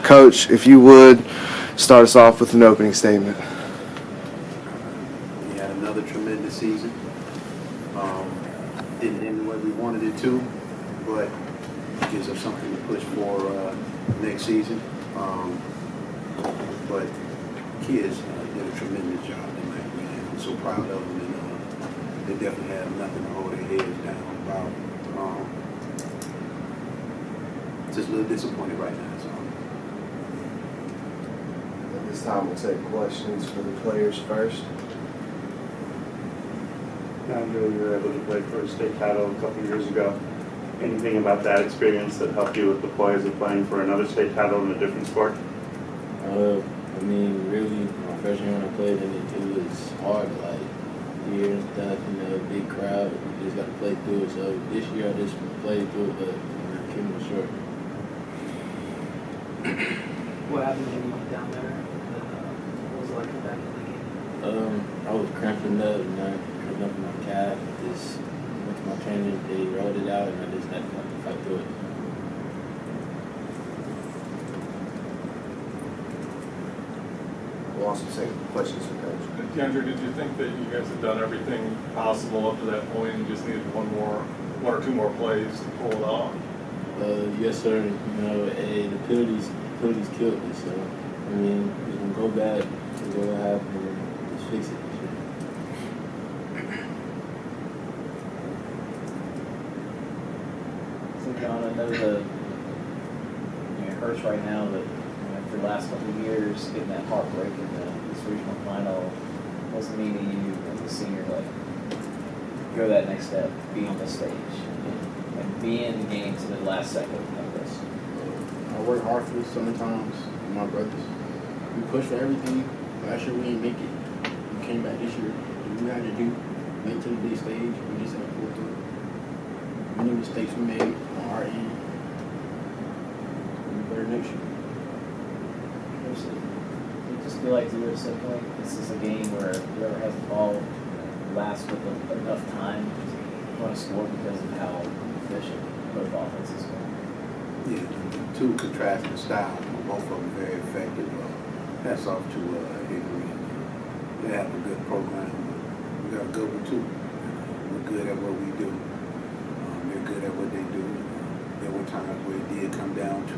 Coach, if you would start us off with an opening statement. We had another tremendous season. Didn't end the way we wanted it to, but it gives us something to push for next season. But kids did a tremendous job tonight, man. I'm so proud of them, and they definitely have nothing to hold their heads down about. Just a little disappointed right now. So. At this time, we'll take questions for the players first. I know you were able to play for a state title a couple of years ago. Anything about that experience that helped you with the poise of playing for another state title in a different sport? I mean, really, my freshman year when I played in it was hard, like, year and stuff, big crowd. You just got to play through it. So this year I just played through it, but I came up short. What happened when you went down there? What was it like back in the game? I was cramping up, cramping up in my calf. Just went to my trainer, they rolled it out, and I just had to fight through it. We'll also take questions for Coach. DeAndre, did you think that you guys had done everything possible up to that point and just needed one or two more plays to pull it off? Yes, sir. The penalties killed me. So, I mean, we're going to go back and go what happened and just fix it. So, John, I know that it hurts right now, but for the last couple of years, getting that heartbreak in this regional final wasn't mean to you as a senior, like, go that next step, be on the stage, and be in the game to the last second of this. I work hard for this sometimes with my brothers. We push for everything. Last year we didn't make it. We came back this year. What we had to do, make it to the big stage. We just had to pull through. Many mistakes we made on our end. We'll be better next year. I just feel like to your standpoint, this is a game where whoever has the ball lasts with enough time to want to score because of how efficient both offenses are. Yeah, two contrasting styles, both of them very effective. Hats off to Hickory. They have a good program. We got a good one too. We're good at what we do. They're good at what they do. There were times where it did come down to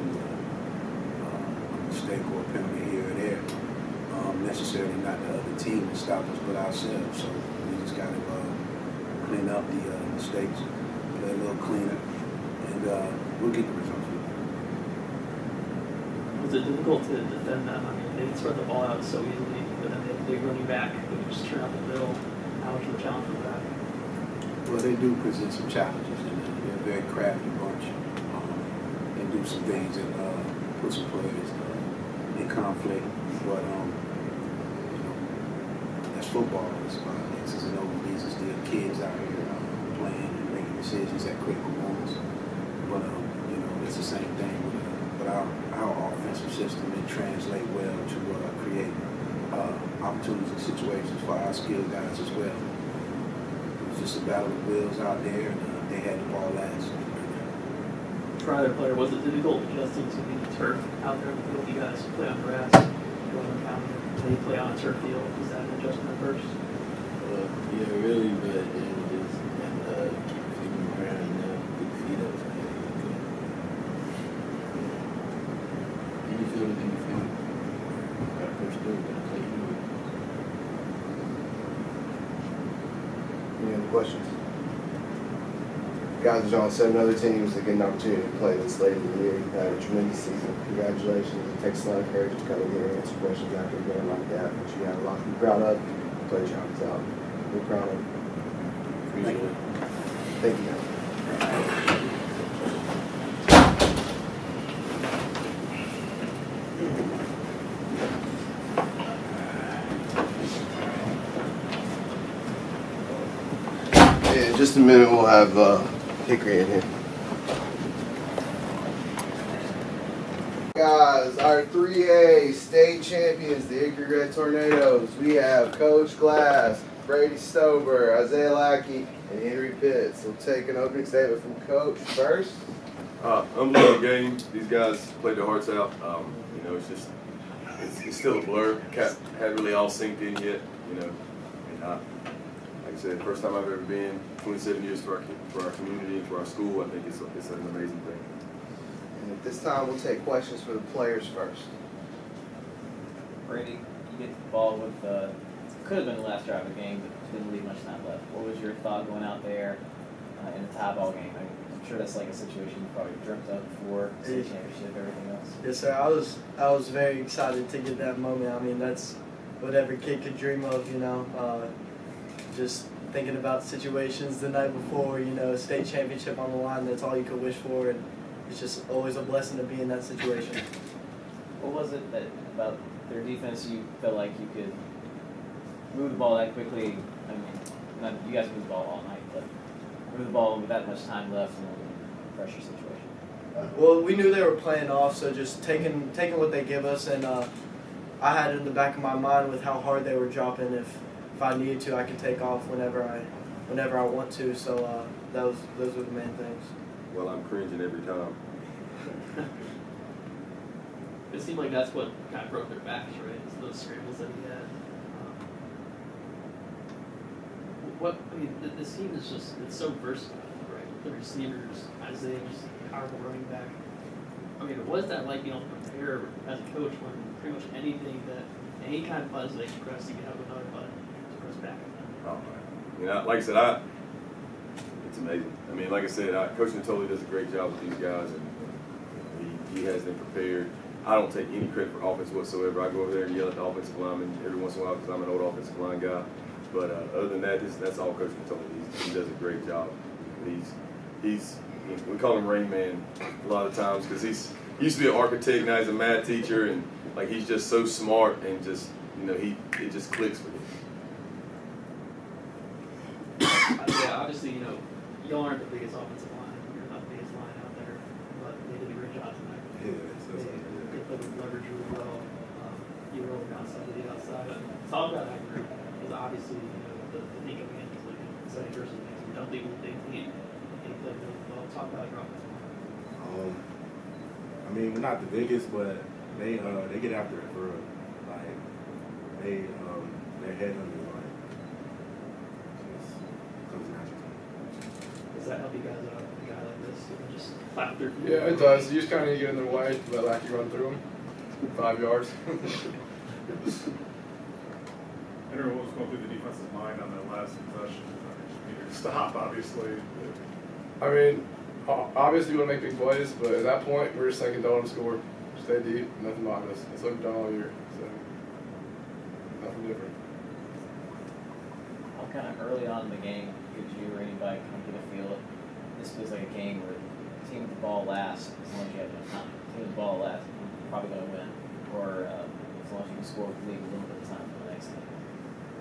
a mistake or a penalty here or there. Necessarily not the other team that stopped us, but ourselves. So we just got to clean up the mistakes, play a little cleaner, and we'll get the results. Was it difficult to defend them? I mean, they spread the ball out so easily, but then they run you back. They just turn out the middle. How much of a challenge was that? Well, they do present some challenges, and they're a very crafty bunch. They do some things that put some players in conflict, but that's football. It's about X's and O's. These are still kids out here playing and making decisions at critical moments. But it's the same thing with our offensive system. It translates well to create opportunities and situations for our skilled guys as well. It was just a battle of wills out there, and they had the ball last. For either player, was it difficult adjusting to the turf out there in the field? You guys play on grass, go on the county. They play on a turf field. Was that an adjustment at first? Yeah, really, but then just keep feeding around, keep your feet up. Any field is any field. Gotta push through, gotta play through it. Any other questions? Guys are on 7 other teams that get an opportunity to play this late in the year. You've had a tremendous season. Congratulations. It takes a lot of courage to come in here and answer questions after a game like that. But you have a lot to be proud of. Play your hearts out. We're proud of you. Appreciate it. Thank you, guys. In just a minute, we'll have Hickory in here. Guys, our 3A state champions, the Hickory Red Tornadoes. We have Coach Glass, Brady Stober, Isaiah Lackey, and Henry Pitts. We'll take an opening statement from Coach first. Unbelievable game. These guys played their hearts out. It's still a blur. Hadn't really all synced in yet. And like I said, first time I've ever been. 27 years for our community and for our school. I think it's an amazing thing. And at this time, we'll take questions for the players first. Brady, you get the ball with could have been the last drive of the game, but didn't leave much time left. What was your thought going out there in a tie ball game? I'm sure that's like a situation you probably dreamt of before state championship, everything else. Yes, sir. I was very excited to get that moment. I mean, that's what every kid could dream of, just thinking about situations the night before, state championship on the line. That's all you could wish for, and it's just always a blessing to be in that situation. What was it about their defense you felt like you could move the ball that quickly? I mean, you guys moved the ball all night, but move the ball with that much time left in a pressure situation. Well, we knew they were playing off, so just taking what they give us, and I had it in the back of my mind with how hard they were dropping. If I needed to, I could take off whenever I want to. So those were the main things. Well, I'm cringing every time. It seemed like that's what kind of broke their backs, right? It's those scrambles that he had. This team is it's so versatile, right? The receivers, Isaiah, just powerful running back. I mean, what is that like, prepare as a coach when pretty much anything any kind of buzz they can press, you can have another button to press back on them? Like I said, it's amazing. I mean, like I said, Coach Natoli does a great job with these guys, and he has them prepared. I don't take any credit for offense whatsoever. I go over there and yell at the offensive lineman every once in a while because I'm an old offensive line guy. But other than that, that's all Coach Natoli. He does a great job. We call him Rain Man a lot of times because he used to be an architect, now he's a math teacher, and he's just so smart and just it just clicks with him. Yeah, obviously, y'all aren't the biggest offensive line. You're not the biggest line out there, but they did a great job tonight. They played with leverage really well. You were over outside to the outside. Talk about that group, because obviously, the Nico game is like Seventy-First is a unbelievable big team. They played really well. Talk about your offensive line. I mean, we're not the biggest, but they get after it for real. Their head under the line. Just comes natural. Does that help you guys out? A guy like this, just clap through. Yeah, it does. You just kind of need to get in their way, let Lackey run through them. 5 yards. Henry, what was going through the defensive mind on that last possession? Stop, obviously. I mean, obviously you want to make big plays, but at that point, we're just thinking, don't score. Stay deep, nothing behind us. That's what we've done all year. So, nothing different. How kind of early on in the game did you or anybody kind of get a feel that this feels like a game where the team with the ball last, as long as you have enough time, the team with the ball last, you're probably going to win, or as long as you can score with the lead a little bit of time for the next game?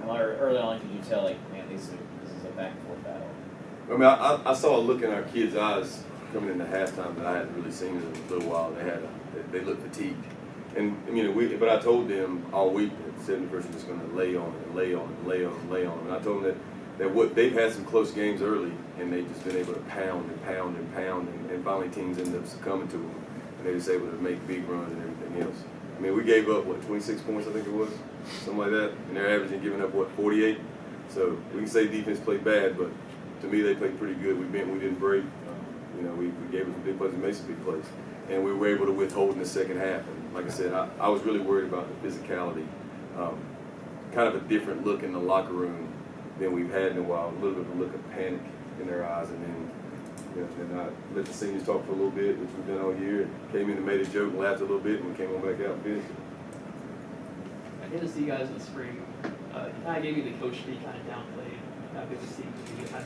Early on, could you tell, man, this is a back and forth battle? I mean, I saw a look in our kids' eyes coming into halftime that I hadn't really seen in a little while. They looked fatigued, and but I told them all week that 71st was just going to lay on and lay on and lay on and lay on. And I told them that they've had some close games early, and they've just been able to pound and pound and pound, and finally teams end up succumbing to them, and they're just able to make big runs and everything else. I mean, we gave up 26 points, I think it was, something like that, and they're averaging giving up 48. So we can say defense played bad, but to me they played pretty good. We didn't break. We gave them some big plays and made some big plays, and we were able to withhold in the second half. And like I said, I was really worried about the physicality, kind of a different look in the locker room than we've had in a while. A little bit of a look of panic in their eyes, and then I let the seniors talk for a little bit, which we've done all year, and came in and made a joke and laughed a little bit, and we came on back out and finished. I get to see you guys in the spring. You kind of gave me the coach speak, kind of downplayed how good the team was.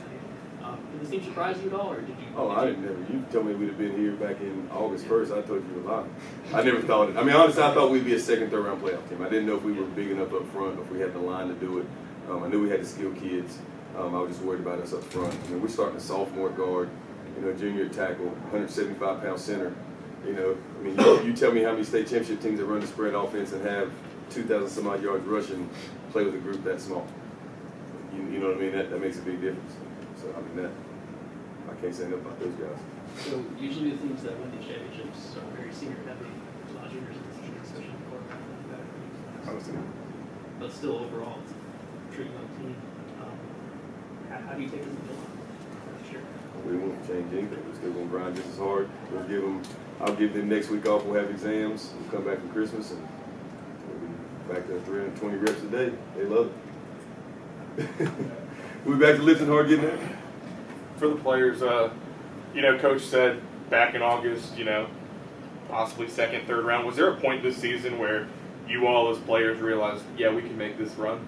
Did the team surprise you at all, or did you? Oh, I didn't never. You told me we'd have been here back in August 1st. I told you a lot. I never thought it. I mean, honestly, I thought we'd be a second, third round playoff team. I didn't know if we were big enough up front, or if we had the line to do it. I knew we had the skilled kids. I was just worried about us up front. I mean, we're starting a sophomore guard, junior tackle, 175-pound center. I mean, you tell me how many state championship teams that run the spread offense and have 2,000 some odd yards rushing play with a group that small. You know what I mean? That makes a big difference. So I mean I can't say enough about those guys. So usually the teams that win these championships are very senior heavy. There's a lot of juniors in this team, especially in the quarterback and better. Obviously. But still, overall, it's a pretty young team. How do you take this until next year? We won't change anything. We're still gonna grind just as hard. I'll give them next week off. We'll have exams. We'll come back from Christmas and we'll be back to 320 reps a day. They love it. We'll be back to lifting hard, getting there. For the players, Coach said back in August, possibly second, third round. Was there a point this season where you all as players realized, yeah, we can make this run?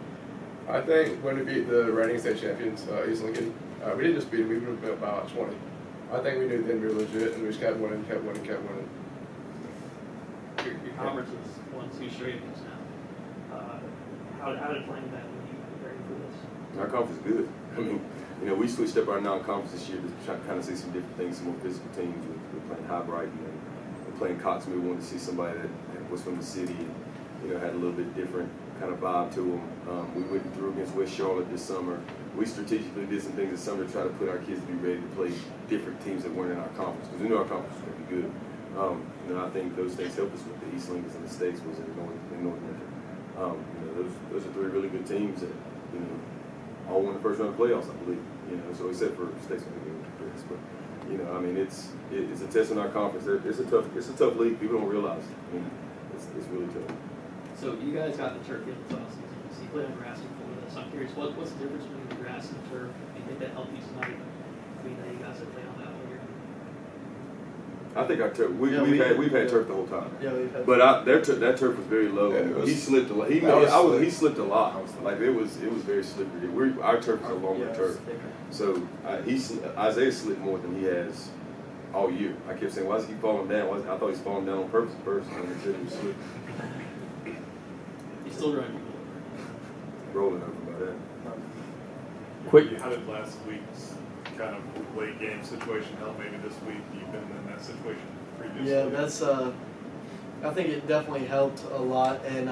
I think when we beat the reigning state champions, East Lincoln, we didn't just beat them, we moved them about 20. I think we knew then we were legit, and we just kept winning. Your conference has won 2 straight games now. How did playing that when you prepared for this? Our conference is good. I mean, we switched up our non-conference this year to try to kind of see some different things, some more physical teams. We're playing High Brighton and we're playing Cox. We wanted to see somebody that was from the city and, had a little bit different kind of vibe to them. We went through against West Charlotte this summer. We strategically did some things this summer to try to put our kids to be ready to play different teams that weren't in our conference, because we knew our conference was going to be good. I think those things helped us with the East Lincolns and the States was in North Lincoln. Those are 3 really good teams that, all won the first round of playoffs, I believe. So except for States, but it's a test in our conference. It's a tough league. People don't realize it. It's really tough. So you guys got the turf field this offseason. So you played on grass before this. I'm curious, what's the difference between the grass and the turf? Do you think that helped you tonight? Between that you guys have played on that all year? I think our turf. We've had turf the whole time. Yeah, we've had. But that turf was very low. Yeah, He slipped a lot. He slipped a lot. Like it was very slippery. Our turf is a longer turf. So Isaiah slipped more than he has all year. I kept saying, why does he keep falling down? I thought he was falling down on purpose first. And he said he was slipping. He's still running. Rolling over by that. Quick. How did last week's kind of late game situation help maybe this week? You've been in that situation previously. Yeah, that's I think it definitely helped a lot, and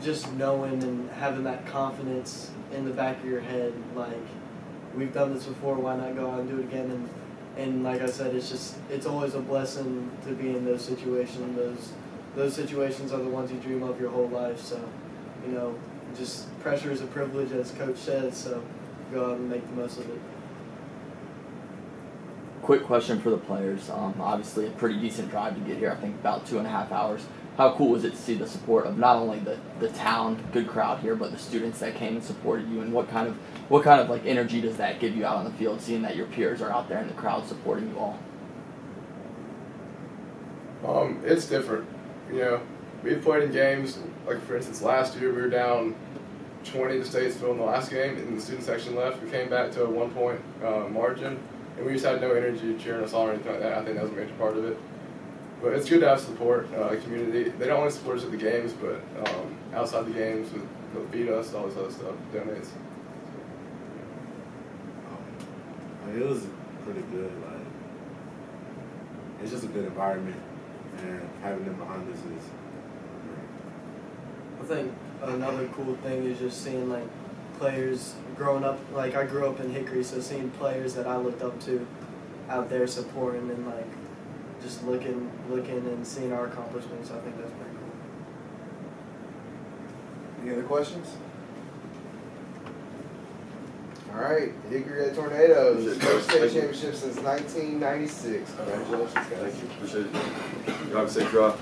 just knowing and having that confidence in the back of your head, like we've done this before, why not go out and do it again? And like I said, it's always a blessing to be in those situations. Those situations are the ones you dream of your whole life. So, just pressure is a privilege, as Coach says. So, go out and make the most of it. Quick question for the players. Obviously, a pretty decent drive to get here. I think about 2.5 hours. How cool was it to see the support of not only the town, good crowd here, but the students that came and supported you? And what kind of like energy does that give you out on the field, seeing that your peers are out there in the crowd supporting you all? It's different. We've played in games, like for instance last year we were down 20 to Statesville in the last game, and the student section left. We came back to a 1-point margin, and we just had no energy cheering us on or anything like that. I think that was a major part of it. But it's good to have support, community. They don't only support us at the games, but outside the games, they'll feed us, all this other stuff, donates. It was pretty good. It's just a good environment, and having them behind us is great. I think another cool thing is just seeing like players growing up. Like I grew up in Hickory, so seeing players that I looked up to out there supporting and like just looking and seeing our accomplishments. I think that's pretty cool. Any other questions? All right, Hickory Tornadoes, first state championship since 1996. Congratulations, guys. Thank you. Appreciate it. You have a safe drive.